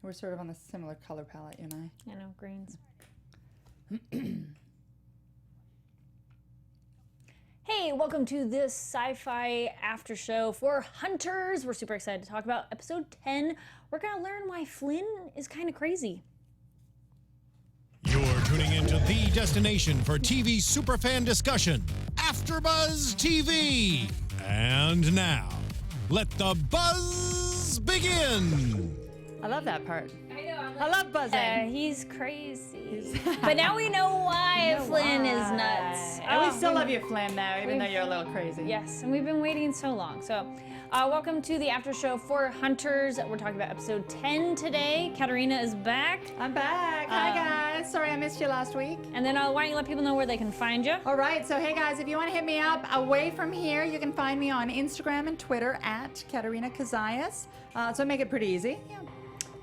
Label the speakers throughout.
Speaker 1: We're sort of on a similar color palette, you and I.
Speaker 2: I know, greens. Hey, welcome to this sci-fi after show for Hunters. We're super excited to talk about episode 10. We're gonna learn why Flynn is kind of crazy.
Speaker 3: You're tuning into the destination for TV superfan discussion, AFTERBUZZ TV. And now, let the buzz begin.
Speaker 1: I love that part.
Speaker 2: I know.
Speaker 1: I love buzzing.
Speaker 2: He's crazy. But now we know why Flynn is nuts.
Speaker 1: And we still love you, Flynn, though, even though you're a little crazy.
Speaker 2: Yes, and we've been waiting so long. So, welcome to the after show for Hunters. We're talking about episode 10 today. Katerina is back.
Speaker 1: I'm back. Hi, guys. Sorry I missed you last week.
Speaker 2: And then why don't you let people know where they can find you?
Speaker 1: All right. So, hey, guys, if you want to hit me up away from here, you can find me on Instagram and Twitter at Katerina Cozias. So make it pretty easy. Yeah.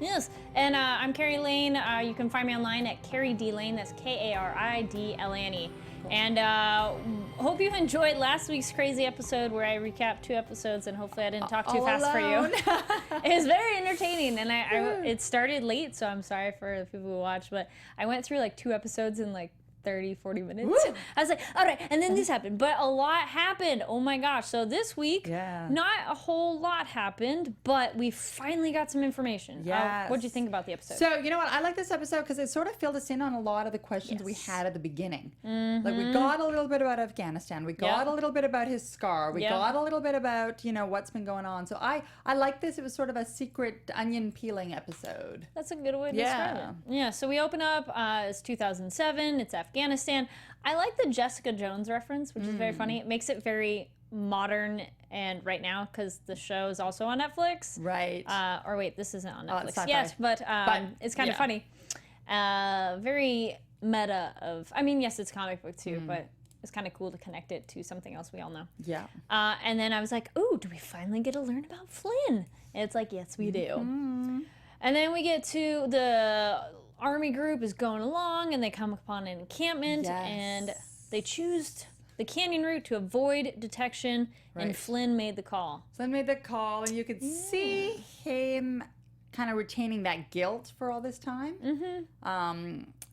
Speaker 2: Yes, and I'm Kari Lane. You can find me online at Kari D Lane. That's Karidlane. And hope you enjoyed last week's crazy episode where I recapped 2 episodes, and hopefully I didn't talk too fast for you. It was very entertaining, and it started late, so I'm sorry for the people who watched, but I went through like 2 episodes in like 30, 40 minutes. Woo! I was like, all right, and then this happened, but a lot happened. Oh my gosh. So this week, not a whole lot happened, but we finally got some information.
Speaker 1: Yes.
Speaker 2: What'd you think about the episode?
Speaker 1: So, you know what? I like this episode because it sort of filled us in on a lot of the questions we had at the beginning. Like, we got a little bit about Afghanistan. We got a little bit about his scar. We got a little bit about, you know, what's been going on. So I like this. It was sort of a secret onion peeling episode.
Speaker 2: That's a good way to describe it. Yeah, so we open up, it's 2007, it's Afghanistan. I like the Jessica Jones reference, which is very funny. It makes it very modern and right now because the show is also on Netflix.
Speaker 1: Right.
Speaker 2: Or wait, this isn't on Netflix
Speaker 1: SyFy.
Speaker 2: yet, but it's kind of funny. Very meta of, I mean, yes, it's comic book too, but it's kind of cool to connect it to something else we all know.
Speaker 1: Yeah.
Speaker 2: And then I was like, ooh, do we finally get to learn about Flynn? And it's like, yes, we do. And then we get to the army group is going along, and they come upon an encampment, and they choose the canyon route to avoid detection, and Flynn made the call.
Speaker 1: Flynn made the call, and you could see him kind of retaining that guilt for all this time.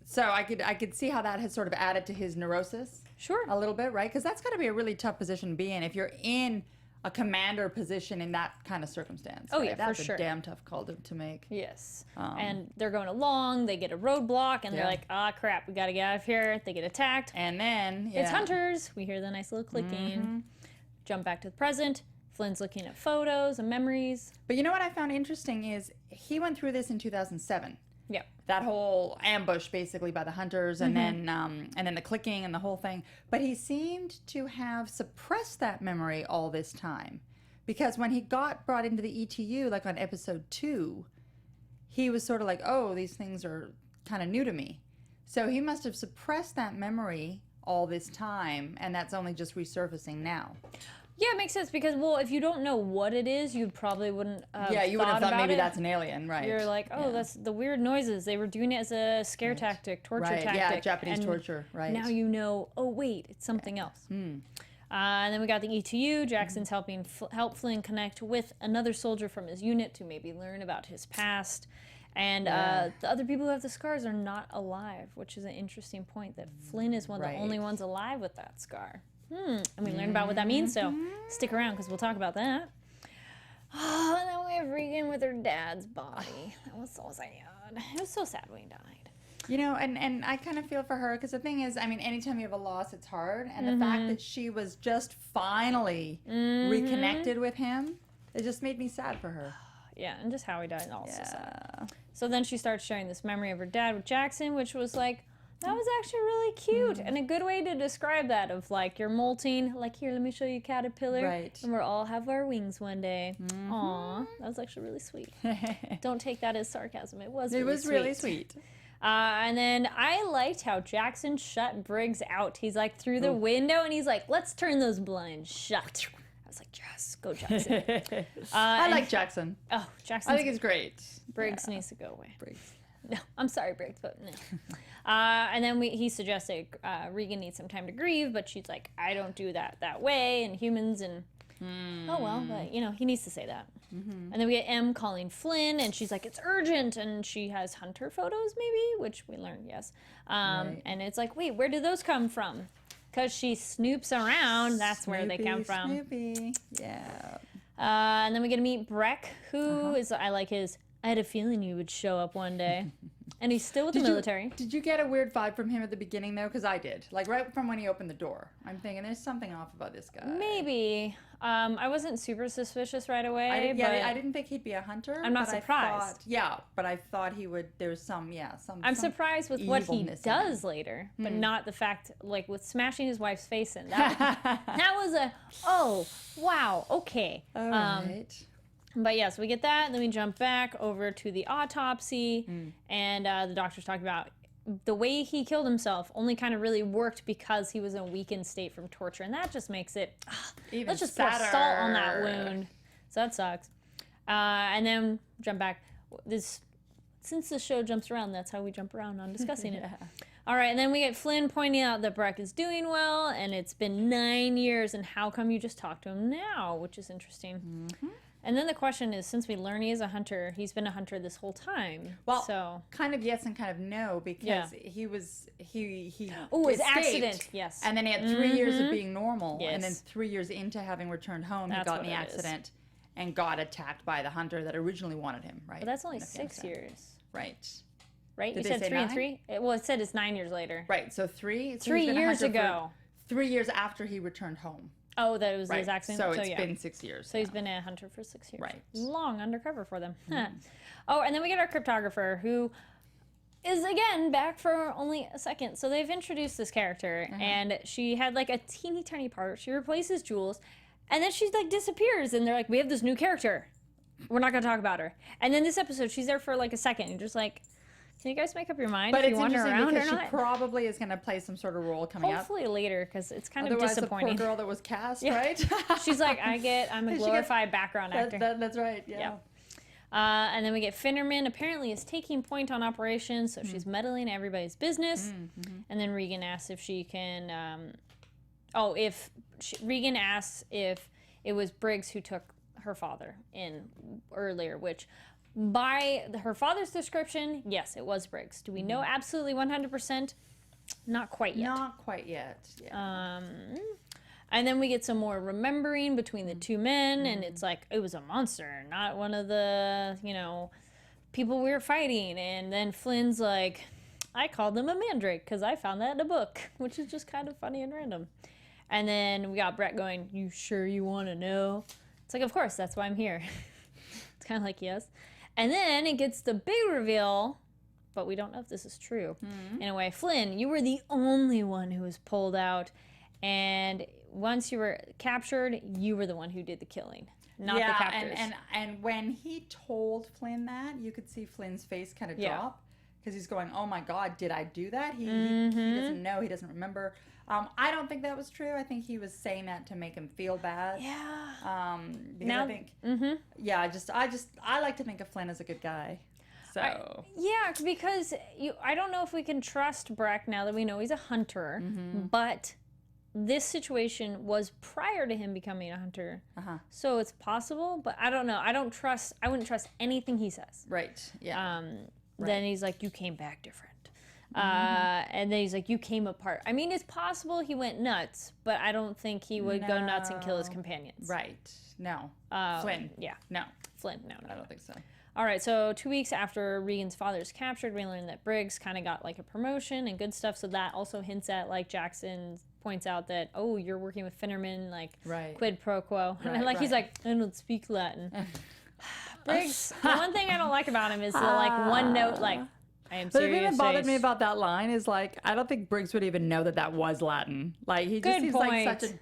Speaker 1: So I could see how that has sort of added to his neurosis.
Speaker 2: Sure.
Speaker 1: A little bit, right? Because that's got to be a really tough position to be in if you're in a commander position in that kind of circumstance.
Speaker 2: Oh,
Speaker 1: right?
Speaker 2: yeah,
Speaker 1: that's
Speaker 2: for sure.
Speaker 1: a damn tough call to make.
Speaker 2: Yes. And they're going along, they get a roadblock, and they're like, ah, crap, we gotta get out of here. They get attacked.
Speaker 1: And then,
Speaker 2: it's Hunters. We hear the nice little clicking. Jump back to the present. Flynn's looking at photos and memories.
Speaker 1: But you know what I found interesting is he went through this in 2007.
Speaker 2: Yeah.
Speaker 1: That whole ambush basically by the Hunters, and then the clicking and the whole thing. But he seemed to have suppressed that memory all this time, because when he got brought into the ETU, like on episode 2, he was sort of like, oh, these things are kind of new to me. So he must have suppressed that memory all this time, and that's only just resurfacing now.
Speaker 2: Yeah, it makes sense because, well, if you don't know what it is, you probably wouldn't have
Speaker 1: you would have thought maybe
Speaker 2: it.
Speaker 1: that's an alien, right?
Speaker 2: You're like, oh, that's the weird noises. They were doing it as a scare tactic, torture tactic.
Speaker 1: Yeah, Japanese
Speaker 2: and
Speaker 1: torture, right.
Speaker 2: Now you know, oh, wait, it's something else. And then we got the ETU. Jackson's helping help Flynn connect with another soldier from his unit to maybe learn about his past. And the other people who have the scars are not alive, which is an interesting point, that Flynn is one of the only ones alive with that scar. And we learned about what that means, so stick around because we'll talk about that. Oh, and then we have Regan with her dad's body. That was so sad. It was so sad when he died.
Speaker 1: You know, and I kind of feel for her because the thing is, I mean, anytime you have a loss, it's hard. And the fact that she was just finally reconnected with him, it just made me sad for her.
Speaker 2: Yeah, and just how he died also sad. So then she starts sharing this memory of her dad with Jackson, which was like, that was actually really cute and a good way to describe that, of like, you're molting, like, here, let me show you a caterpillar, and we'll all have our wings one day. Aw, that was actually really sweet. Don't take that as sarcasm. It was really sweet. And then I liked how Jackson shut Briggs out. He's like through the window and he's like, let's turn those blinds shut. I was like, yes, go Jackson.
Speaker 1: I like Jackson.
Speaker 2: Oh, Jackson.
Speaker 1: I think it's great.
Speaker 2: Briggs needs to go away.
Speaker 1: Briggs.
Speaker 2: No, I'm sorry, Briggs, but no. And then he suggested Regan needs some time to grieve, but she's like, I don't do that way, and humans, and Oh well, but you know, he needs to say that. And then we get M calling Flynn, and she's like, it's urgent, and she has hunter photos maybe, which we learned, yes. And it's like, wait, where do those come from? Because she snoops around, that's where they come from.
Speaker 1: Snoopy, yeah.
Speaker 2: And then we get to meet Breck, who is, I like his, I had a feeling you would show up one day. And he's still with the military.
Speaker 1: Did you get a weird vibe from him at the beginning, though? Because I did. Like, right from when he opened the door. I'm thinking, there's something off about this guy.
Speaker 2: Maybe. I wasn't super suspicious right away.
Speaker 1: I didn't think he'd be a hunter.
Speaker 2: I'm not surprised.
Speaker 1: But I thought he would, there's some.
Speaker 2: I'm surprised with what he does later, but not the fact, like, with smashing his wife's face in. That was a, oh, wow, okay.
Speaker 1: All right.
Speaker 2: But yes, we get that, and then we jump back over to the autopsy, and the doctor's talking about the way he killed himself only kind of really worked because he was in a weakened state from torture, and that just makes it,
Speaker 1: Even
Speaker 2: let's just
Speaker 1: sadder.
Speaker 2: pour salt on that wound. So that sucks. And then jump back. Since the show jumps around, that's how we jump around on discussing it. All right, and then we get Flynn pointing out that Breck is doing well, and it's been 9 years, and how come you just talked to him now, which is interesting. And then the question is, since we learn he is a hunter, he's been a hunter this whole time.
Speaker 1: Well,
Speaker 2: so
Speaker 1: kind of yes and kind of no, because he
Speaker 2: his accident, yes.
Speaker 1: And then he had 3 years of being normal, and then 3 years into having returned home, he got in the accident and got attacked by the hunter that originally wanted him, right?
Speaker 2: But that's only 6 years.
Speaker 1: Right.
Speaker 2: Right?
Speaker 1: Did
Speaker 2: You
Speaker 1: they
Speaker 2: said
Speaker 1: say
Speaker 2: 3 and
Speaker 1: 9?
Speaker 2: 3? Well, it said it's 9 years later.
Speaker 1: Right, so 3? So
Speaker 2: 3 years ago.
Speaker 1: 3 years after he returned home.
Speaker 2: Oh, that was his accident?
Speaker 1: So it's been 6 years.
Speaker 2: So he's been a hunter for 6 years.
Speaker 1: Right.
Speaker 2: Long undercover for them. Oh, and then we get our cryptographer, who is, again, back for only a second. So they've introduced this character, and she had, like, a teeny tiny part. She replaces Jules, and then she, like, disappears, and they're like, we have this new character. We're not going to talk about her. And then this episode, she's there for, like, a second, and just like, can you guys make up your mind if you want her around or
Speaker 1: because
Speaker 2: not?
Speaker 1: she probably is going to play some sort of role coming
Speaker 2: Hopefully later, because it's kind
Speaker 1: Otherwise,
Speaker 2: of disappointing.
Speaker 1: the poor girl that was cast, right?
Speaker 2: She's like, I'm a glorified background actor.
Speaker 1: That's right, yeah.
Speaker 2: And then we get Finnerman apparently is taking point on operations, so she's meddling in everybody's business. And then Regan asks if she can, Regan asks if it was Briggs who took her father in earlier, which by her father's description, yes, it was Briggs. Do we know absolutely 100%? Not quite yet.
Speaker 1: Not quite yet, yeah.
Speaker 2: And then we get some more remembering between the two men, and it's like, it was a monster, not one of the, people we were fighting. And then Flynn's like, I called them a mandrake because I found that in a book, which is just kind of funny and random. And then we got Brett going, you sure you want to know? It's like, of course, that's why I'm here. It's kind of like, yes. And then it gets the big reveal, but we don't know if this is true. In a way, Flynn, you were the only one who was pulled out, and once you were captured, you were the one who did the killing, not the captors.
Speaker 1: And when he told Flynn that, you could see Flynn's face kind of drop, because he's going, oh my God, did I do that? He doesn't know, he doesn't remember. I don't think that was true. I think he was saying that to make him feel bad.
Speaker 2: Yeah.
Speaker 1: Because I think, I like to think of Flynn as a good guy. So.
Speaker 2: Because I don't know if we can trust Breck now that we know he's a hunter, but this situation was prior to him becoming a hunter. So it's possible, but I don't know. I wouldn't trust anything he says.
Speaker 1: Right, yeah.
Speaker 2: Then he's like, you came back different. And then he's like, you came apart. I mean, it's possible he went nuts, but I don't think he would go nuts and kill his companions.
Speaker 1: Right. No. Flynn.
Speaker 2: Yeah.
Speaker 1: No.
Speaker 2: Flynn, no.
Speaker 1: I don't think so.
Speaker 2: All right, so 2 weeks after Regan's father's captured, we learn that Briggs kind of got like a promotion and good stuff, so that also hints at, like, Jackson points out that, oh, you're working with Finnerman, like, quid pro quo. And he's like, I don't speak Latin. Briggs, the one thing I don't like about him is the, like, one note, like, I am serious.
Speaker 1: But the thing that bothered me about that line is, like, I don't think Briggs would even know that was Latin. Like, he just seems like such a,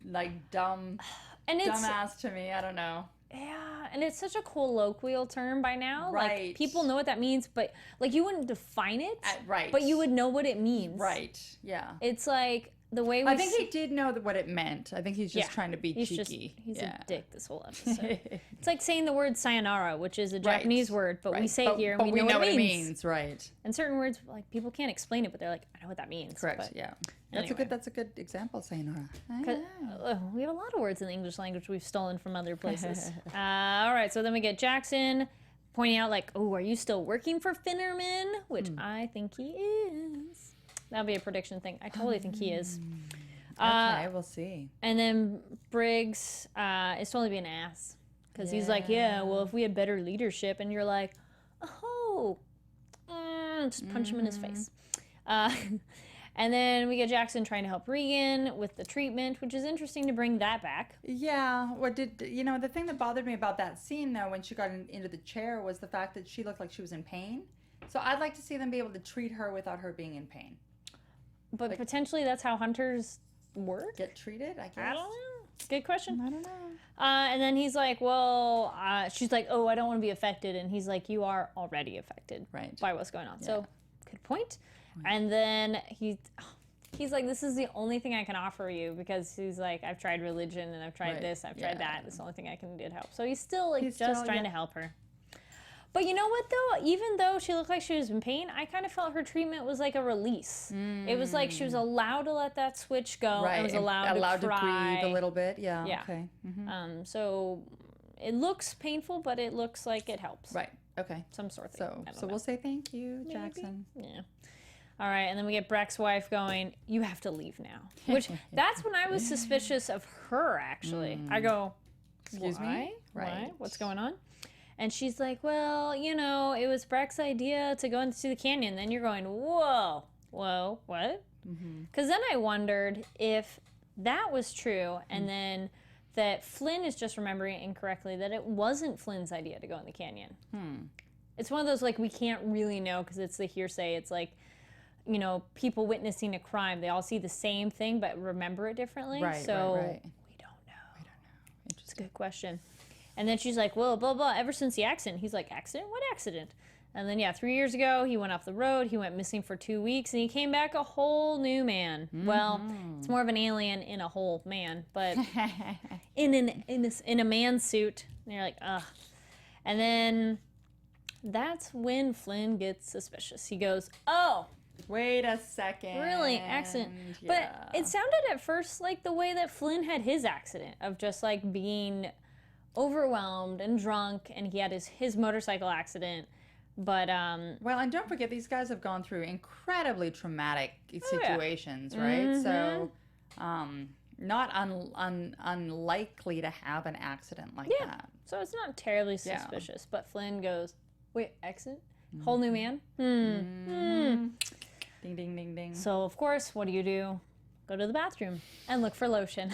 Speaker 1: like, dumbass to me. I don't know.
Speaker 2: Yeah, and it's such a colloquial term by now.
Speaker 1: Right.
Speaker 2: Like, people know what that means, but, like, you wouldn't define it.
Speaker 1: Right.
Speaker 2: But you would know what it means.
Speaker 1: Right, yeah.
Speaker 2: It's like, the way we
Speaker 1: I think he did know what it meant. I think he's just trying to be cheeky.
Speaker 2: He's a dick this whole episode. It's like saying the word sayonara, which is a Japanese word, but we say it here and we know what it means.
Speaker 1: Right.
Speaker 2: And certain words, like, people can't explain it, but they're like, I know what that means.
Speaker 1: Correct,
Speaker 2: but
Speaker 1: yeah.
Speaker 2: anyway.
Speaker 1: That's a good example of sayonara.
Speaker 2: We have a lot of words in the English language we've stolen from other places. All right, so then we get Jackson pointing out, like, oh, are you still working for Finnerman? Which I think he is. That'll be a prediction thing. I totally think he is.
Speaker 1: Okay, we'll see.
Speaker 2: And then Briggs is totally being an ass. Because he's like, yeah, well, if we had better leadership. And you're like, oh, just punch him in his face. And then we get Jackson trying to help Regan with the treatment, which is interesting to bring that back.
Speaker 1: Yeah. The thing that bothered me about that scene, though, when she got into the chair was the fact that she looked like she was in pain. So I'd like to see them be able to treat her without her being in pain.
Speaker 2: But potentially that's how hunters work?
Speaker 1: Get treated, I guess.
Speaker 2: I don't know. Good question.
Speaker 1: I don't know.
Speaker 2: And then he's like, well, she's like, oh, I don't want to be affected. And he's like, you are already affected by what's going on. Yeah. So, good point. Right. And then he's like, this is the only thing I can offer you, because he's like, I've tried religion and I've tried this, I've tried that. It's the only thing I can do to help. So he's still like trying to help her. But you know what, though? Even though she looked like she was in pain, I kind of felt her treatment was like a release. It was like she was allowed to let that switch go. Right. And was allowed to cry.
Speaker 1: To breathe a little bit. Yeah. Okay.
Speaker 2: Mm-hmm. So it looks painful, but it looks like it helps.
Speaker 1: Right. Okay.
Speaker 2: Some sort of thing.
Speaker 1: So we'll say thank you, Jackson.
Speaker 2: Maybe. Yeah. All right, and then we get Breck's wife going, you have to leave now. Which, that's when I was suspicious of her, actually. I go,
Speaker 1: excuse me?
Speaker 2: Right. What's going on? And she's like, well, it was Breck's idea to go into the canyon. Then you're going, whoa, what? Because then I wondered if that was true, and then that Flynn is just remembering it incorrectly, that it wasn't Flynn's idea to go in the canyon. It's one of those, like, we can't really know because it's the hearsay. It's like, people witnessing a crime, they all see the same thing but remember it differently. Right. We don't know. It's a good question. And then she's like, well, blah, blah, ever since the accident. He's like, accident? What accident? And then, 3 years ago, he went off the road. He went missing for 2 weeks, and he came back a whole new man. Well, it's more of an alien in a whole man, but in a man's suit. And you're like, ugh. And then that's when Flynn gets suspicious. He goes, oh,
Speaker 1: wait a second.
Speaker 2: Really? Accident. Yeah. But it sounded at first like the way that Flynn had his accident of just like being overwhelmed and drunk, and he had his motorcycle accident. But
Speaker 1: well, and don't forget, these guys have gone through incredibly traumatic situations, right? So not unlikely to have an accident like that.
Speaker 2: So it's not terribly suspicious. But Flynn goes, wait, accident? Whole new man?
Speaker 1: Ding, ding, ding, ding.
Speaker 2: So, of course, what do? Go to the bathroom and look for lotion.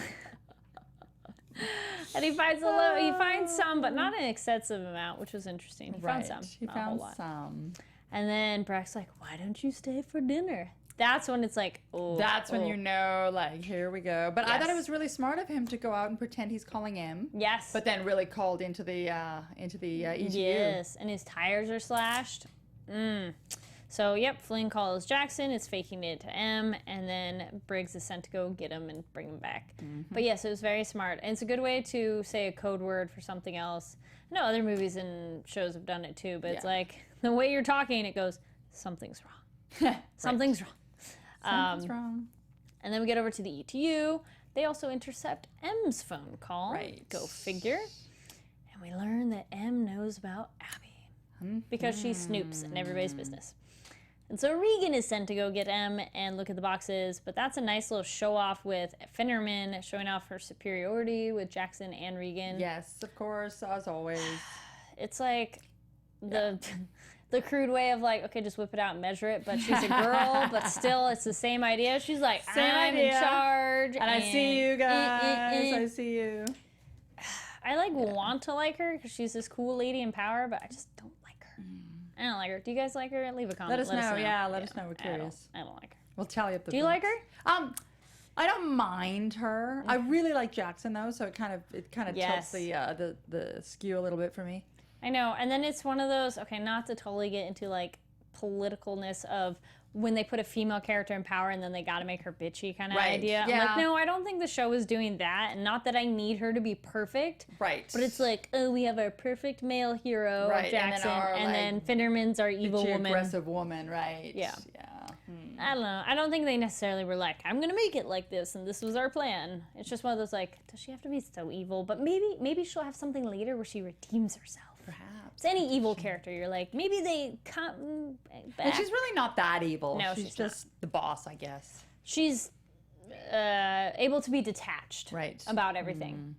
Speaker 2: And he finds he finds some, but not an excessive amount, which was interesting. He found some.
Speaker 1: He found some.
Speaker 2: And then Breck's like, why don't you stay for dinner? That's when it's like, oh.
Speaker 1: That's when you know, like, here we go. But I thought it was really smart of him to go out and pretend he's calling him.
Speaker 2: Yes.
Speaker 1: But then really called into the ETU.
Speaker 2: Yes, and his tires are slashed. So, Flynn calls Jackson, is faking it to M, and then Briggs is sent to go get him and bring him back. But yes, it was very smart. And it's a good way to say a code word for something else. I know other movies and shows have done it too, but it's like, the way you're talking, it goes, something's wrong. Something's wrong.
Speaker 1: Something's wrong.
Speaker 2: And then we get over to the ETU. They also intercept M's phone call.
Speaker 1: Right.
Speaker 2: Go figure. And we learn that M knows about Abby. Because she snoops in everybody's business. And so Regan is sent to go get M and look at the boxes, but that's a nice little show-off with Finnerman showing off her superiority with Jackson and Regan.
Speaker 1: Yes, of course, as always.
Speaker 2: It's like the crude way of like, okay, just whip it out and measure it, but she's a girl, but still it's the same idea. She's like, I'm in charge.
Speaker 1: And I see you guys. I see you.
Speaker 2: I want to like her because she's this cool lady in power, but I just don't like her. I don't like her. Do you guys like her? Leave a comment.
Speaker 1: Let us know. Yeah, let us know. We're curious.
Speaker 2: I don't like her.
Speaker 1: We'll tally up the
Speaker 2: Do you like her?
Speaker 1: I don't mind her. I really like Jackson though, so it kind of tilts the skew a little bit for me.
Speaker 2: I know. And then it's one of those, okay, not to totally get into like politicalness of when they put a female character in power and then they got to make her bitchy kind of
Speaker 1: Right.
Speaker 2: idea.
Speaker 1: Yeah.
Speaker 2: I'm like, no, I don't think the show is doing that. And not that I need her to be perfect.
Speaker 1: Right.
Speaker 2: But it's like, oh, we have our perfect male hero,
Speaker 1: Right,
Speaker 2: Jackson,
Speaker 1: and
Speaker 2: and
Speaker 1: then
Speaker 2: then Finderman's our evil
Speaker 1: bitchy,
Speaker 2: woman.
Speaker 1: aggressive woman, right?
Speaker 2: Yeah.
Speaker 1: Yeah.
Speaker 2: I don't know. I don't think they necessarily were like, I'm going to make it like this, and this was our plan. It's just one of those, like, does she have to be so evil? But maybe she'll have something later where she redeems herself.
Speaker 1: Perhaps.
Speaker 2: It's any evil character. You're like, maybe they come back.
Speaker 1: And she's really not that evil.
Speaker 2: No,
Speaker 1: she's
Speaker 2: she's
Speaker 1: just the boss, I guess.
Speaker 2: She's able to be detached
Speaker 1: Right.
Speaker 2: about everything.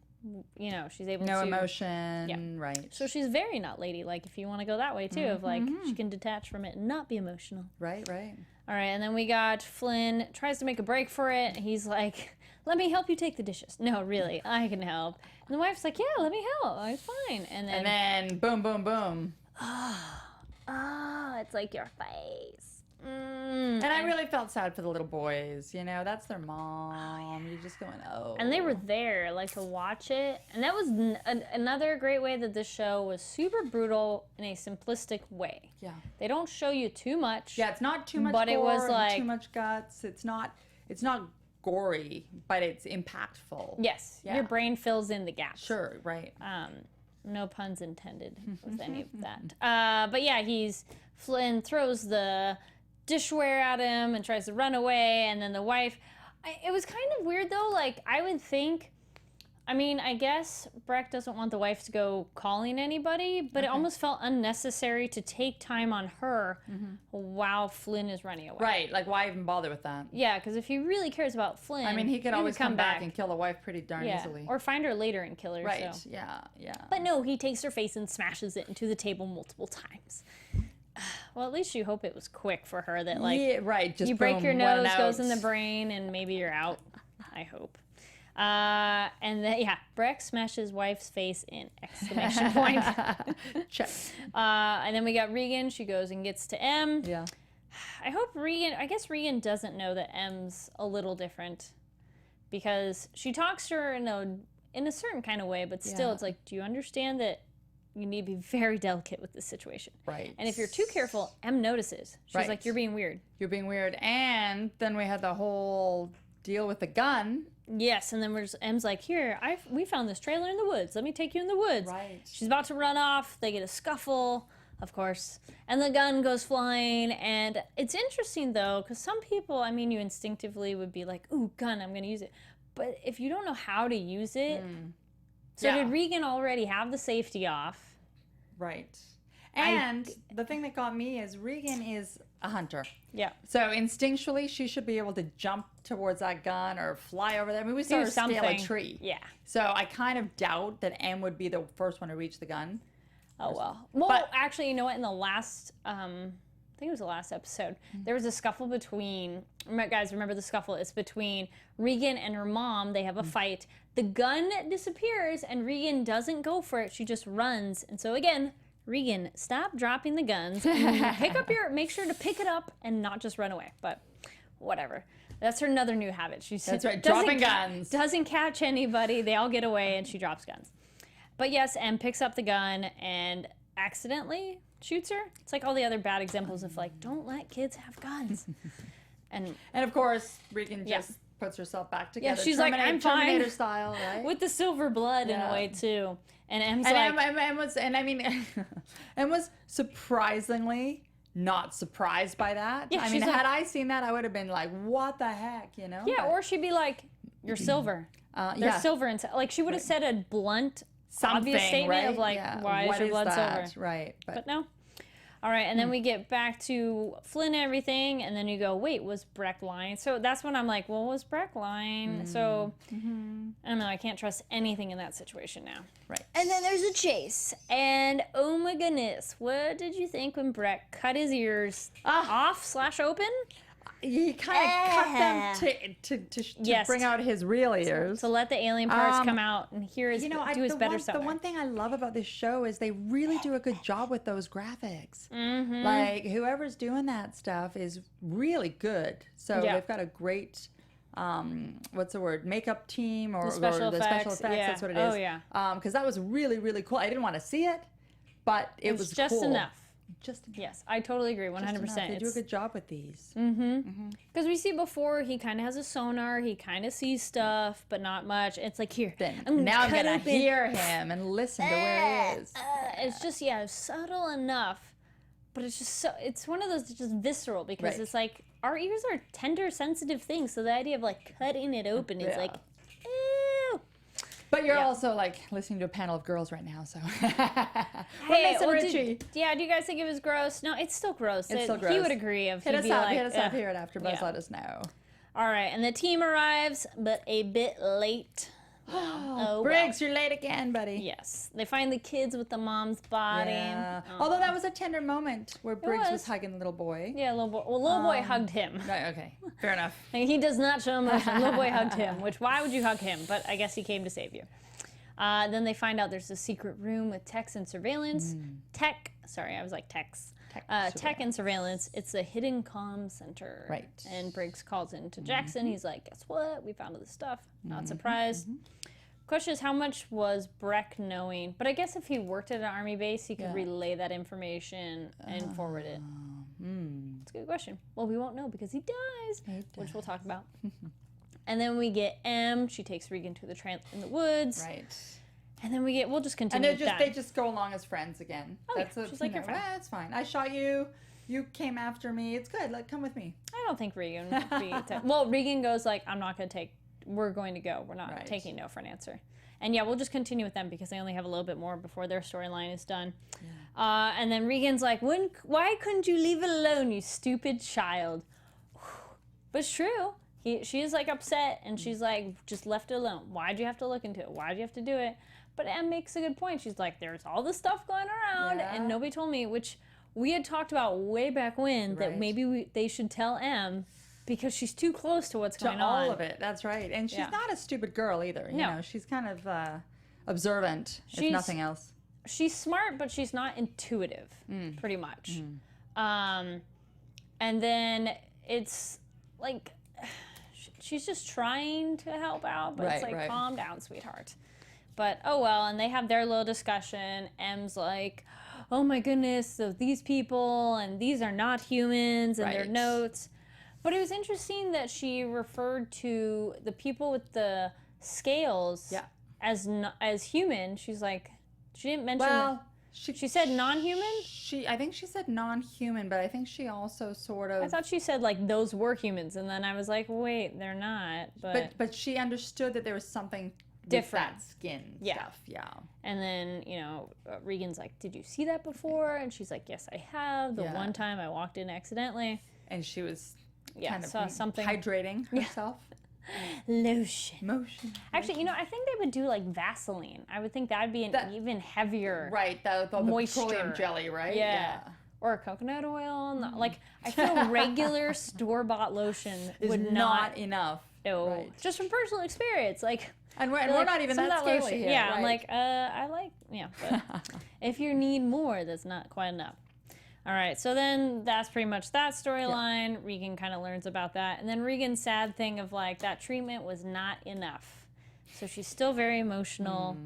Speaker 2: You know, she's able
Speaker 1: No
Speaker 2: to...
Speaker 1: emotion, right.
Speaker 2: So she's very not ladylike, if you want to go that way, too, of like, she can detach from it and not be emotional.
Speaker 1: Right, right.
Speaker 2: All right, and then we got Flynn tries to make a break for it. He's like, let me help you take the dishes. No, really, I can help. And the wife's like, yeah, let me help. It's fine. And
Speaker 1: then boom, boom, boom.
Speaker 2: Oh, it's like your face.
Speaker 1: And I really felt sad for the little boys. You know, that's their mom. You're just going, oh.
Speaker 2: And they were there, like, to watch it. And that was another great way that this show was super brutal in a simplistic way.
Speaker 1: Yeah.
Speaker 2: They don't show you too much.
Speaker 1: Yeah, it's not too much
Speaker 2: But
Speaker 1: gore
Speaker 2: it was
Speaker 1: and
Speaker 2: like...
Speaker 1: too much guts. It's not gory, but it's impactful.
Speaker 2: Yes,
Speaker 1: Yeah.
Speaker 2: your brain fills in the gaps.
Speaker 1: Sure, right.
Speaker 2: No puns intended with any of that. But yeah, Flynn throws the dishware at him and tries to run away, and then the wife... it was kind of weird, though. Like, I would think... I mean, I guess Breck doesn't want the wife to go calling anybody, but it almost felt unnecessary to take time on her while Flynn is running away.
Speaker 1: Right, like why even bother with that?
Speaker 2: Yeah, because if he really cares about Flynn...
Speaker 1: I mean, he could always come back and kill the wife pretty darn easily.
Speaker 2: Or find her later and kill her.
Speaker 1: Right,
Speaker 2: So.
Speaker 1: yeah.
Speaker 2: But no, he takes her face and smashes it into the table multiple times. Well, at least you hope it was quick for her that, like,
Speaker 1: yeah, right. Just
Speaker 2: you break
Speaker 1: boom,
Speaker 2: your
Speaker 1: one
Speaker 2: nose, goes
Speaker 1: out.
Speaker 2: in the brain, and maybe you're out. I hope. And then, yeah, Breck smashes wife's face in, exclamation point.
Speaker 1: Check.
Speaker 2: And then we got Regan. She goes and gets to M.
Speaker 1: Yeah.
Speaker 2: I guess Regan doesn't know that M's a little different because she talks to her in a certain kind of way, but still it's like, do you understand that you need to be very delicate with this situation?
Speaker 1: Right.
Speaker 2: And if you're too careful, M notices. She's
Speaker 1: Right.
Speaker 2: like, you're being weird.
Speaker 1: You're being weird. And then we had the whole deal with the gun.
Speaker 2: Yes, and then M's like, here, we found this trailer in the woods. Let me take you in the woods.
Speaker 1: Right.
Speaker 2: She's about to run off. They get a scuffle, of course, and the gun goes flying. And it's interesting, though, because some people, I mean, you instinctively would be like, ooh, gun, I'm going to use it. But if you don't know how to use it, so did Regan already have the safety off?
Speaker 1: Right. And the thing that got me is Regan is a hunter.
Speaker 2: Yeah.
Speaker 1: So instinctually, she should be able to jump towards that gun or fly over there. I mean, we saw her scale a tree.
Speaker 2: Yeah.
Speaker 1: So I kind of doubt that M would be the first one to reach the gun.
Speaker 2: Oh, well. Well, actually, you know what? In the last, I think it was the last episode, there was a scuffle between, guys, remember the scuffle? It's between Regan and her mom. They have a fight. The gun disappears, and Regan doesn't go for it. She just runs. And so, again, Regan, stop dropping the guns. And make sure to pick it up and not just run away. But whatever. That's her another new habit.
Speaker 1: That's right, dropping guns.
Speaker 2: Doesn't catch anybody. They all get away, and she drops guns. But yes, M picks up the gun and accidentally shoots her. It's like all the other bad examples of, like, don't let kids have guns. And
Speaker 1: of course, Regan just puts herself back together.
Speaker 2: Yeah, she's like, I'm fine.
Speaker 1: Terminator style, right?
Speaker 2: With the silver blood in a way, too. And M's like...
Speaker 1: Em was surprisingly not surprised by that.
Speaker 2: Yeah,
Speaker 1: I mean,
Speaker 2: she's
Speaker 1: had I seen that, I would have been like, what the heck, you know?
Speaker 2: Yeah, or she'd be like, you're silver. There's silver inside. Like, she would have said a blunt, obvious statement of, like, why is your blood silver?
Speaker 1: Right.
Speaker 2: But no. All right, and then we get back to Flynn and everything, and then you go, wait, was Breck lying? So that's when I'm like, well, was Breck lying? So, I don't know, I can't trust anything in that situation now.
Speaker 1: Right.
Speaker 2: And then there's a chase, and oh my goodness, what did you think when Breck cut his ears off/open?
Speaker 1: He kind of cut them to bring out his real ears.
Speaker 2: To let the alien parts come out and do his better stuff.
Speaker 1: The one thing I love about this show is they really do a good job with those graphics. Like, whoever's doing that stuff is really good. So they've got a great, what's the word, makeup team or the special effects. That's what it is.
Speaker 2: Oh, yeah.
Speaker 1: Because that was really, really cool. I didn't want to see it, but it was
Speaker 2: just
Speaker 1: cool.
Speaker 2: enough.
Speaker 1: Just enough.
Speaker 2: Yes, I totally agree, 100%.
Speaker 1: They do a good job with these.
Speaker 2: Because we see before, he kind of has a sonar, he kind of sees stuff, but not much. It's like, here,
Speaker 1: Now I'm gonna hear him and listen to where he is.
Speaker 2: It's just, subtle enough, but it's just so, it's one of those that's just visceral, because it's like, our ears are tender, sensitive things, so the idea of like cutting it open is like, ew.
Speaker 1: But you're also like listening to a panel of girls right now, so.
Speaker 2: Hey, do you guys think it was gross? No, it's still gross.
Speaker 1: It's still gross.
Speaker 2: He would agree. If
Speaker 1: hit
Speaker 2: he'd
Speaker 1: us
Speaker 2: be
Speaker 1: up,
Speaker 2: like,
Speaker 1: hit us up here at AFTERBUZZ. Let us know.
Speaker 2: All right, and the team arrives, but a bit late.
Speaker 1: Oh, Briggs, you're late again, buddy.
Speaker 2: Yes, they find the kids with the mom's body.
Speaker 1: Yeah. Although that was a tender moment where Briggs was hugging the little boy.
Speaker 2: Yeah, little boy. Well, little boy hugged him.
Speaker 1: Right, okay, fair enough.
Speaker 2: He does not show emotion. Little boy hugged him. Which, why would you hug him? But I guess he came to save you. Then they find out there's a secret room with techs and surveillance. Tech and surveillance. It's a hidden comm center.
Speaker 1: Right.
Speaker 2: And Briggs calls in to Jackson. He's like, guess what? We found all this stuff. Not surprised. Question is, how much was Breck knowing? But I guess if he worked at an army base, he could relay that information and forward it. That's a good question. Well, we won't know because he dies, which we'll talk about. And then we get M. She takes Regan to the trail in the woods.
Speaker 1: Right.
Speaker 2: And then we'll just continue with that.
Speaker 1: They just go along as friends again.
Speaker 2: She's like, you're fine.
Speaker 1: It's fine. I shot you. You came after me. It's good. Like, come with me.
Speaker 2: I don't think Regan would be... Regan goes like, I'm not going to take... We're going to go. We're not taking no for an answer. And we'll just continue with them because they only have a little bit more before their storyline is done. Yeah. And then Regan's like, why couldn't you leave it alone, you stupid child? But it's true. She is like upset and she's like, just left it alone. Why'd you have to look into it? Why'd you have to do it? But Em makes a good point. She's like, there's all this stuff going around and nobody told me, which we had talked about way back when, that maybe they should tell Em because she's too close to what's going on.
Speaker 1: All of it, that's right. And she's not a stupid girl either. You know, she's kind of observant, if nothing else.
Speaker 2: She's smart, but she's not intuitive, pretty much. And then it's like, she's just trying to help out, but it's like, calm down, sweetheart. But oh well, and they have their little discussion. Em's like, oh my goodness, so these people, and these are not humans, and their notes. But it was interesting that she referred to the people with the scales as human. She's like, she didn't mention. Well, she said non-human.
Speaker 1: I think she said non-human, but I think she also sort of.
Speaker 2: I thought she said like those were humans, and then I was like, wait, they're not.
Speaker 1: But she understood that there was something different. That skin stuff. Yeah.
Speaker 2: And then Regan's like, did you see that before? And she's like, yes, I have. The one time I walked in accidentally.
Speaker 1: And she was.
Speaker 2: Kind of something
Speaker 1: hydrating herself.
Speaker 2: Lotion. Actually, I think they would do like Vaseline. I would think that would be an even heavier
Speaker 1: the
Speaker 2: moisture.
Speaker 1: petroleum jelly, right?
Speaker 2: Yeah. Or coconut oil. Like, I feel regular store-bought lotion would
Speaker 1: not enough.
Speaker 2: No, just from personal experience. Like,
Speaker 1: and we're not even that scaly here.
Speaker 2: Yeah, I'm like, but if you need more, that's not quite enough. All right, so then that's pretty much that storyline. Yep. Regan kind of learns about that. And then Regan's sad thing of like, that treatment was not enough. So she's still very emotional.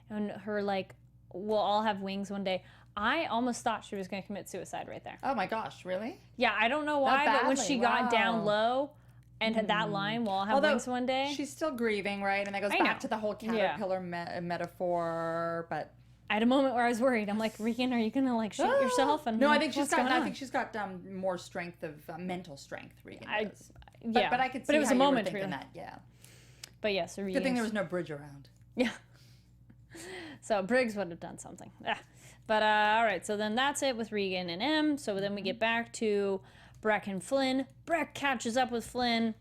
Speaker 2: And her like, we'll all have wings one day. I almost thought she was going to commit suicide right there.
Speaker 1: Oh my gosh, really?
Speaker 2: Yeah, I don't know why, but when she got down low and had that line, we'll all have wings one day.
Speaker 1: She's still grieving, right? And that goes back to the whole caterpillar metaphor, but...
Speaker 2: I had a moment where I was worried. I'm like, Regan, are you gonna like shoot yourself? And
Speaker 1: no, I think she's got more strength of mental strength. Regan does. But I could see.
Speaker 2: But it was
Speaker 1: how
Speaker 2: a moment
Speaker 1: you were thinking that. Yeah.
Speaker 2: But yeah, so Regan.
Speaker 1: Good thing there was no bridge around.
Speaker 2: Yeah. So Briggs would have done something. But all right. So then that's it with Regan and M. So then we get back to Breck and Flynn. Breck catches up with Flynn,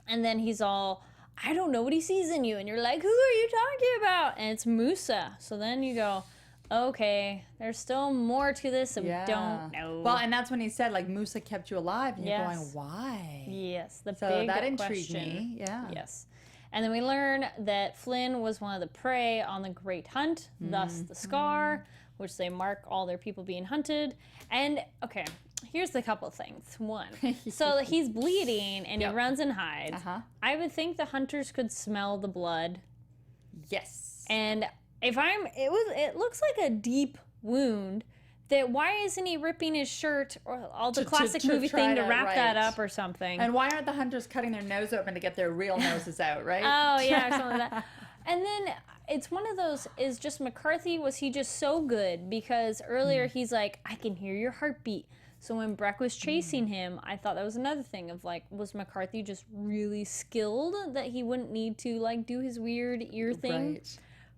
Speaker 2: and then he's all, I don't know what he sees in you. And you're like, who are you talking about? And it's Musa. So then you go, okay, there's still more to this that we don't know.
Speaker 1: Well, and that's when he said, like, Musa kept you alive. And you're going, why?
Speaker 2: Yes, the
Speaker 1: so
Speaker 2: big
Speaker 1: that intrigued
Speaker 2: question.
Speaker 1: Me. Yeah.
Speaker 2: Yes. And then we learn that Flynn was one of the prey on the Great Hunt, thus the scar, which they mark all their people being hunted. And, okay, here's the couple of things. One, so he's bleeding and he runs and hides. I would think the hunters could smell the blood.
Speaker 1: Yes.
Speaker 2: And if it looks like a deep wound. why isn't he ripping his shirt or all the
Speaker 1: To-
Speaker 2: classic
Speaker 1: to
Speaker 2: movie
Speaker 1: try
Speaker 2: thing to
Speaker 1: to-
Speaker 2: wrap that
Speaker 1: right.
Speaker 2: up or something?
Speaker 1: And why aren't the hunters cutting their nose open to get their real noses out, right?
Speaker 2: Oh, yeah, or something like that. And then it's one of those, is just McCarthy, was he just so good? Because earlier he's like, I can hear your heartbeat. So when Breck was chasing him, I thought that was another thing of like, was McCarthy just really skilled that he wouldn't need to like do his weird ear thing?
Speaker 1: Right.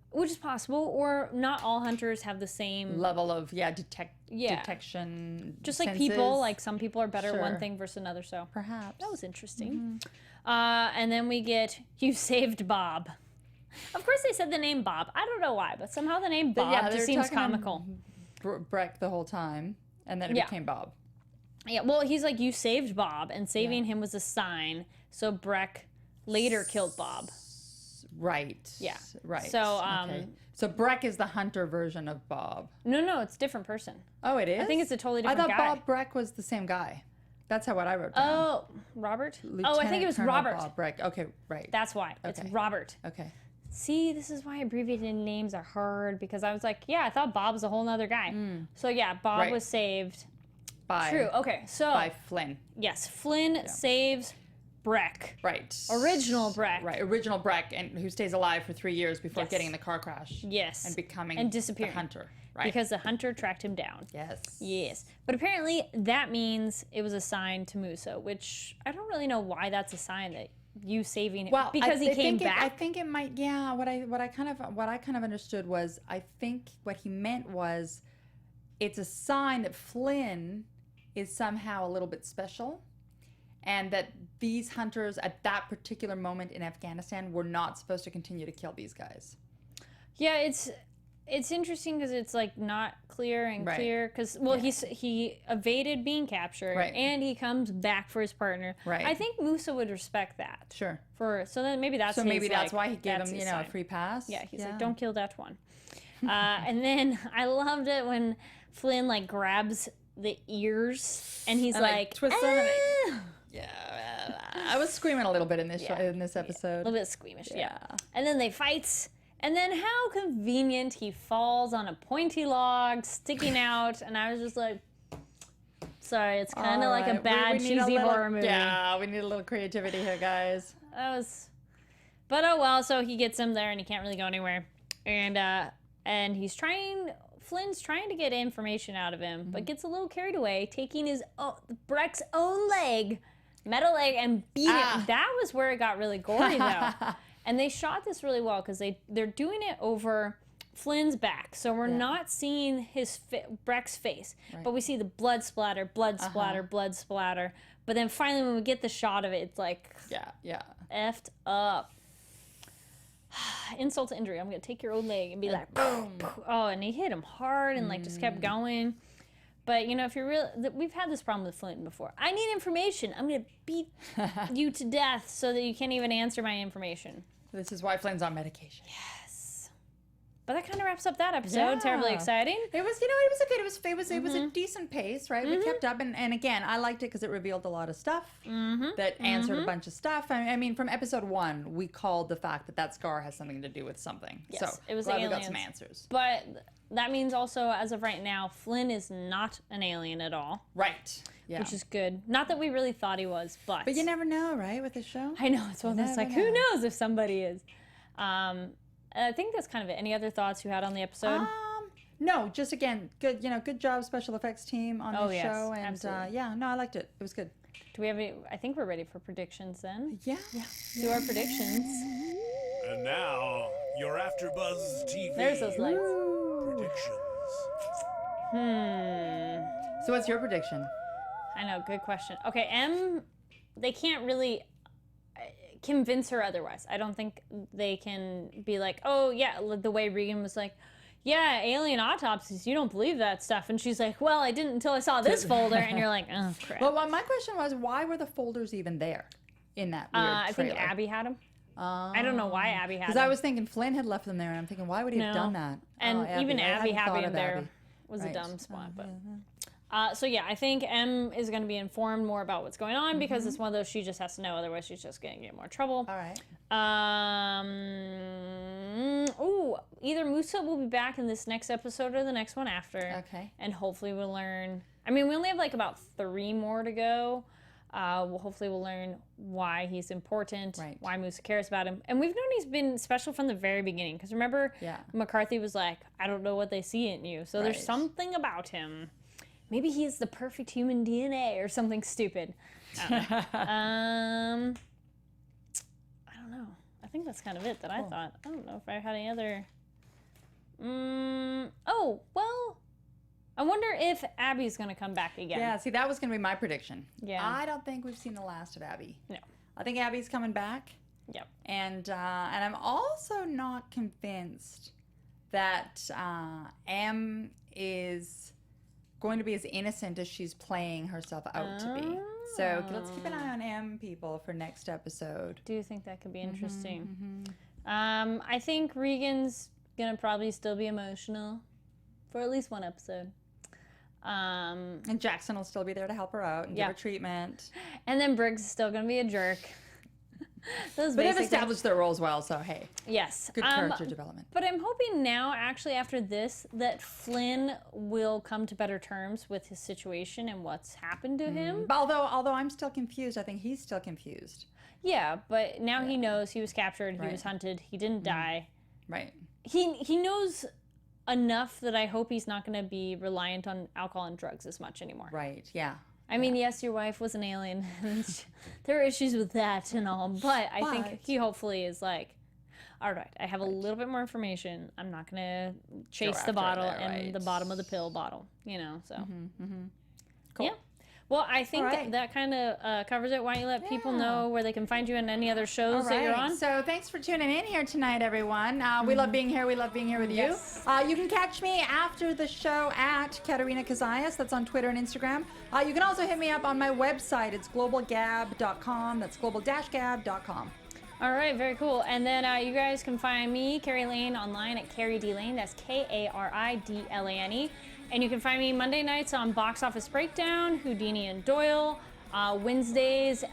Speaker 2: Which is possible, or not all hunters have the same
Speaker 1: Level of, detection.
Speaker 2: just like
Speaker 1: senses.
Speaker 2: people, like some people are better at one
Speaker 1: Sure.
Speaker 2: thing versus another, so
Speaker 1: Perhaps.
Speaker 2: that was interesting. And then we get, you saved Bob. Of course they said the name Bob. I don't know why, but somehow the name Bob
Speaker 1: they
Speaker 2: just
Speaker 1: were
Speaker 2: seems
Speaker 1: talking
Speaker 2: comical.
Speaker 1: Breck the whole time, and then it
Speaker 2: Yeah.
Speaker 1: became Bob.
Speaker 2: Yeah, well, he's like, you saved Bob, and saving him was a sign, so Breck later killed Bob.
Speaker 1: Right.
Speaker 2: Yeah.
Speaker 1: Right.
Speaker 2: So,
Speaker 1: okay. So Breck is the hunter version of Bob.
Speaker 2: No, it's a different person.
Speaker 1: Oh, it is?
Speaker 2: I think it's a totally
Speaker 1: I
Speaker 2: different
Speaker 1: thought
Speaker 2: guy.
Speaker 1: Bob Breck was the same guy. That's how what I wrote down.
Speaker 2: Oh, Robert? I think
Speaker 1: Lieutenant
Speaker 2: it was
Speaker 1: Colonel
Speaker 2: Robert.
Speaker 1: Bob Breck. Okay, right.
Speaker 2: That's why. It's
Speaker 1: Okay.
Speaker 2: Robert.
Speaker 1: Okay.
Speaker 2: See, this is why abbreviated names are hard, because I was like, yeah, I thought Bob was a whole nother guy. So yeah, Bob
Speaker 1: Right.
Speaker 2: was saved.
Speaker 1: By,
Speaker 2: True. Okay, so
Speaker 1: by Flynn.
Speaker 2: yes, Flynn saves Breck.
Speaker 1: Right.
Speaker 2: Original Breck.
Speaker 1: Right. Original Breck, and who stays alive for 3 years before
Speaker 2: Yes.
Speaker 1: getting in the car crash.
Speaker 2: Yes.
Speaker 1: And becoming
Speaker 2: And disappearing.
Speaker 1: the hunter. Right.
Speaker 2: Because the hunter tracked him down.
Speaker 1: Yes.
Speaker 2: Yes. But apparently that means it was a sign to Musa, which I don't really know why that's a sign that you saving him.
Speaker 1: Well,
Speaker 2: because he came
Speaker 1: I
Speaker 2: back.
Speaker 1: think it might. Yeah. What I kind of understood was, I think what he meant was, it's a sign that Flynn is somehow a little bit special, and that these hunters at that particular moment in Afghanistan were not supposed to continue to kill these guys.
Speaker 2: Yeah, it's interesting because it's like not clear and
Speaker 1: Right.
Speaker 2: clear because he evaded being captured
Speaker 1: Right.
Speaker 2: and he comes back for his partner.
Speaker 1: Right.
Speaker 2: I think Musa would respect that.
Speaker 1: Sure.
Speaker 2: So then maybe that's
Speaker 1: So maybe
Speaker 2: his,
Speaker 1: that's
Speaker 2: like,
Speaker 1: why he gave
Speaker 2: that's
Speaker 1: him,
Speaker 2: his
Speaker 1: a
Speaker 2: sign.
Speaker 1: free pass.
Speaker 2: Yeah, he's like, don't kill that one. And then I loved it when Flynn like grabs the ears and he's
Speaker 1: And,
Speaker 2: like
Speaker 1: twists them and
Speaker 2: "Ah!"
Speaker 1: Yeah, I was screaming a little bit in this in this
Speaker 2: a
Speaker 1: episode.
Speaker 2: little bit squeamish. Yeah. And then they fight. And then how convenient he falls on a pointy log sticking out. And I was just like, sorry, it's kind of like a bad,
Speaker 1: We need
Speaker 2: cheesy
Speaker 1: little,
Speaker 2: horror movie.
Speaker 1: Yeah, we need a little creativity here, guys.
Speaker 2: That was, but oh well. So he gets him there, and he can't really go anywhere. And he's trying. Flynn's trying to get information out of him, but gets a little carried away, taking his Breck's own leg, metal leg, and beat it. That was where it got really gory, though. And they shot this really well because they're doing it over Flynn's back, so we're not seeing his Breck's face, but we see the blood splatter, blood splatter. But then finally, when we get the shot of it, it's like effed up. Insult to injury. I'm gonna take your old leg and be like, boom. Oh, and he hit him hard and like just kept going. But if you're real, we've had this problem with Flint before. I need information. I'm gonna beat you to death so that you can't even answer my information.
Speaker 1: This is why Flynn's on medication.
Speaker 2: Yes. But that kind of wraps up that episode. Terribly exciting.
Speaker 1: It was, it was a good. It was a decent pace, right? We kept up, and again, I liked it because it revealed a lot of stuff that answered a bunch of stuff. I mean, from episode 1, we called the fact that scar has something to do with something.
Speaker 2: Yes,
Speaker 1: so
Speaker 2: it was
Speaker 1: glad
Speaker 2: aliens.
Speaker 1: we got some answers.
Speaker 2: But that means also, as of right now, Flynn is not an alien at all.
Speaker 1: Right. Yeah.
Speaker 2: Which is good. Not that we really thought he was, but
Speaker 1: you never know, right? With the show.
Speaker 2: I know, it's one of those like, who knows if somebody is. I think that's kind of it. Any other thoughts you had on the episode?
Speaker 1: No, just again, good. Good job, special effects team on this
Speaker 2: yes,
Speaker 1: show, and
Speaker 2: absolutely.
Speaker 1: I liked it. It was good.
Speaker 2: Do we have any? I think we're ready for predictions then.
Speaker 1: Yeah.
Speaker 2: Do our predictions.
Speaker 3: And now, your AfterBuzz TV
Speaker 2: There's those lights.
Speaker 3: predictions.
Speaker 1: So, what's your prediction?
Speaker 2: I know, good question. Okay, they can't really convince her otherwise. I don't think they can be like, oh yeah, the way Regan was like, yeah, alien autopsies, you don't believe that stuff. And she's like, well, I didn't until I saw this folder. And you're like, oh crap.
Speaker 1: Well, my question was, why were the folders even there in that weird
Speaker 2: I think
Speaker 1: trailer?
Speaker 2: Abby had them. I don't know why Abby had
Speaker 1: Because
Speaker 2: them.
Speaker 1: I was thinking Flynn had left them there, and I'm thinking, why would he have done that?
Speaker 2: And
Speaker 1: Oh,
Speaker 2: even
Speaker 1: I
Speaker 2: Abby
Speaker 1: hadn't thought
Speaker 2: having
Speaker 1: of
Speaker 2: them there
Speaker 1: Abby.
Speaker 2: was
Speaker 1: Right.
Speaker 2: a dumb spot. But So yeah, I think M is going to be informed more about what's going on because it's one of those she just has to know. Otherwise, she's just going to get more trouble.
Speaker 1: All right.
Speaker 2: Either Musa will be back in this next episode or the next one after.
Speaker 1: Okay.
Speaker 2: And hopefully we'll learn. I mean, we only have like about 3 more to go. Hopefully we'll learn why he's important, why Musa cares about him. And we've known he's been special from the very beginning. Because remember, McCarthy was like, I don't know what they see in you. So there's something about him. Maybe he is the perfect human DNA or something stupid. I don't know. I think that's kind of it that I thought. I don't know if I had any other... oh, well... I wonder if Abby's going to come back again.
Speaker 1: Yeah, see, that was going to be my prediction.
Speaker 2: Yeah.
Speaker 1: I don't think we've seen the last of Abby.
Speaker 2: No.
Speaker 1: I think Abby's coming back.
Speaker 2: Yep.
Speaker 1: And I'm also not convinced that M is going to be as innocent as she's playing herself out to be. So let's keep an eye on M, people, for next episode.
Speaker 2: Do you think that could be interesting? I think Regan's going to probably still be emotional for at least one episode.
Speaker 1: And Jackson will still be there to help her out and give her treatment.
Speaker 2: And then Briggs is still going to be a jerk.
Speaker 1: But they've established their roles well, so hey.
Speaker 2: Yes.
Speaker 1: Good character development.
Speaker 2: But I'm hoping now, actually, after this, that Flynn will come to better terms with his situation and what's happened to him.
Speaker 1: Although I'm still confused. I think he's still confused.
Speaker 2: Yeah, but now he knows he was captured, he was hunted, he didn't die.
Speaker 1: Right.
Speaker 2: He knows enough that I hope he's not going to be reliant on alcohol and drugs as much anymore.
Speaker 1: Right, yeah.
Speaker 2: I mean, yes, your wife was an alien. There are issues with that and all. But I think he hopefully is like, all right, I have a little bit more information. I'm not going to chase the bottle and the bottom of the pill bottle, you know, so.
Speaker 1: Cool.
Speaker 2: Yeah. Well, I think that kind of covers it. Why don't you let people know where they can find you and any other shows that you're on?
Speaker 1: So thanks for tuning in here tonight, everyone. We love being here. We love being here with you. You can catch me after the show at Katerina Cozias. That's on Twitter and Instagram. You can also hit me up on my website. It's globalgab.com. That's global-gab.com.
Speaker 2: All right, very cool. And then you guys can find me, Kari Lane, online at Kari D Lane. That's Karidlane. And you can find me Monday nights on Box Office Breakdown, Houdini and Doyle. Wednesdays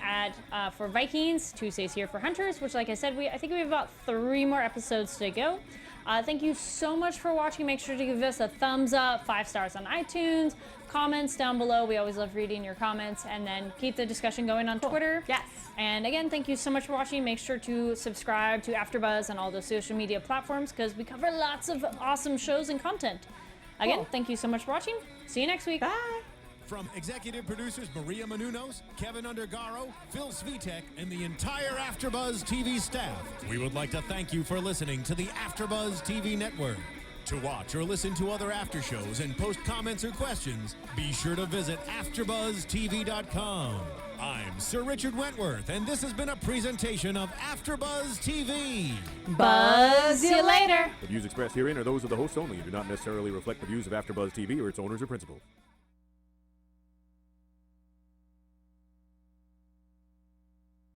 Speaker 2: for Vikings, Tuesdays here for Hunters, which, like I said, I think we have about 3 more episodes to go. Thank you so much for watching. Make sure to give us a thumbs up, 5 stars on iTunes, comments down below. We always love reading your comments, and then keep the discussion going on Twitter.
Speaker 1: Yes.
Speaker 2: And again, thank you so much for watching. Make sure to subscribe to AfterBuzz on all the social media platforms because we cover lots of awesome shows and content. Again, thank you so much for watching. See you next week.
Speaker 1: Bye.
Speaker 3: From executive producers Maria Menounos, Kevin Undergaro, Phil Svitek, and the entire AfterBuzz TV staff, we would like to thank you for listening to the AfterBuzz TV network. To watch or listen to other after shows and post comments or questions, be sure to visit AfterBuzzTV.com. I'm Sir Richard Wentworth, and this has been a presentation of AfterBuzz TV.
Speaker 2: Buzz you later.
Speaker 4: The views expressed herein are those of the hosts only and do not necessarily reflect the views of AfterBuzz TV or its owners or principals.